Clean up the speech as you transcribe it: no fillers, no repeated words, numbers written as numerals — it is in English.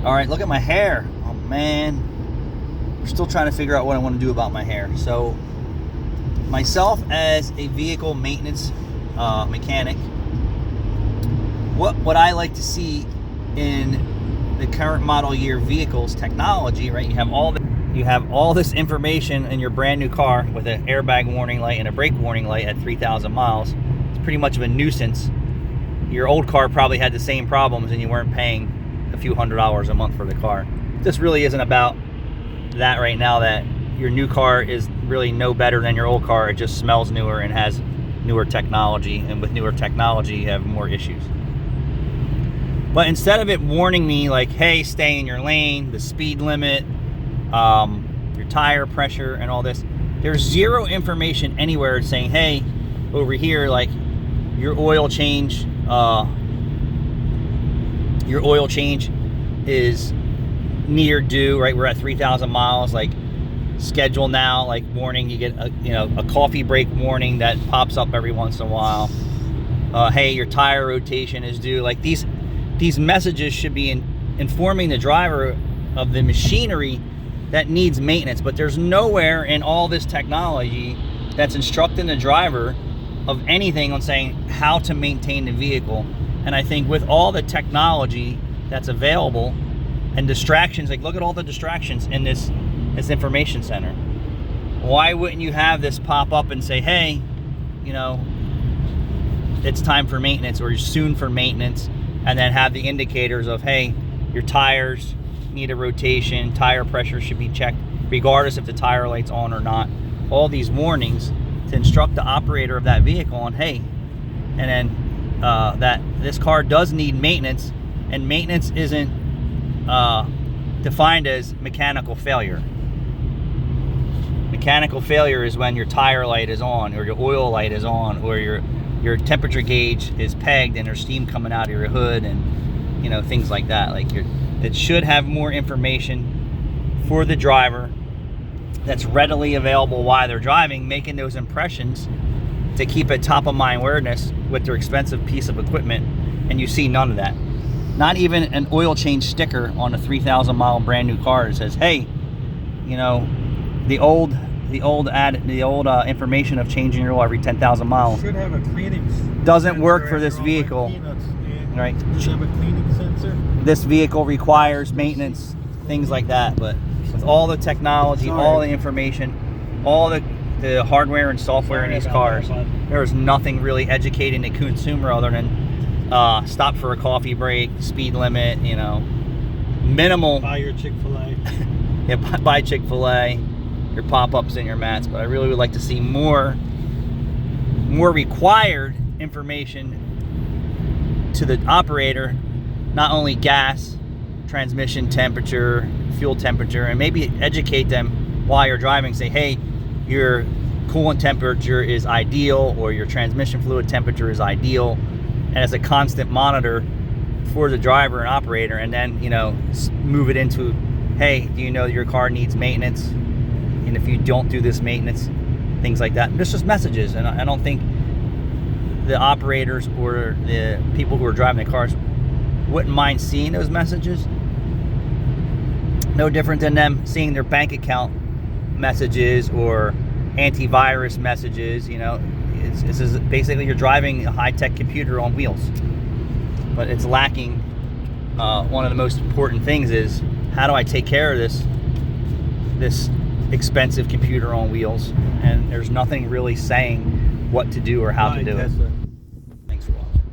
All right, look at my hair. Oh man, we're still trying to figure out what I want to do about my hair. So myself as a vehicle maintenance mechanic, what I like to see in the current model year vehicles technology, right? You have all this information in your brand new car with an airbag warning light and a brake warning light at 3,000 miles. It's pretty much of a nuisance. Your old car probably had the same problems and you weren't paying a few $100s a month for the car. This really isn't about that right now, that your new car is really no better than your old car. It just smells newer and has newer technology, and with newer technology you have more issues. But instead of it warning me like, hey, stay in your lane, the speed limit, your tire pressure and all this, there's zero information anywhere saying, hey, over here, like your oil change is near due, right? We're at 3,000 miles, like schedule now, like warning. You get a coffee break warning that pops up every once in a while. Hey, your tire rotation is due. Like these messages should be informing the driver of the machinery that needs maintenance, but there's nowhere in all this technology that's instructing the driver of anything on saying how to maintain the vehicle. And I think with all the technology that's available and distractions, like look at all the distractions in this information center. Why wouldn't you have this pop up and say, hey, it's time for maintenance or soon for maintenance, and then have the indicators of, hey, your tires need a rotation, tire pressure should be checked regardless if the tire light's on or not. All these warnings to instruct the operator of that vehicle on, hey, and then that this car does need maintenance, and maintenance isn't defined as mechanical failure. Mechanical failure is when your tire light is on, or your oil light is on, or your temperature gauge is pegged and there's steam coming out of your hood, and things like that. Like it should have more information for the driver that's readily available while they're driving, making those impressions to keep it top of mind awareness with their expensive piece of equipment. And you see none of that. Not even an oil change sticker on a 3,000 mile brand new car that says, hey, the old information of changing your oil every 10,000 miles should have a cleaning doesn't work for this vehicle. Right? Should have a cleaning sensor. This vehicle requires maintenance, things like that. But with all the technology, all the information, all the hardware and software in these cars, there is nothing really educating the consumer other than stop for a coffee break, speed limit, minimal. Buy your Chick-fil-A. Yeah, buy Chick-fil-A, your pop-ups and your mats. But I really would like to see more required information to the operator, not only gas, transmission temperature, fuel temperature, and maybe educate them while you're driving. Say, hey, your coolant temperature is ideal, or your transmission fluid temperature is ideal, and as a constant monitor for the driver and operator. And then move it into, hey, do you know your car needs maintenance, and if you don't do this maintenance, things like that. There's just messages, and I don't think the operators or the people who are driving the cars wouldn't mind seeing those messages. No different than them seeing their bank account messages or antivirus messages. This is basically you're driving a high-tech computer on wheels, but it's lacking. One of the most important things is, how do I take care of this expensive computer on wheels? And there's nothing really saying what to do or how to do it.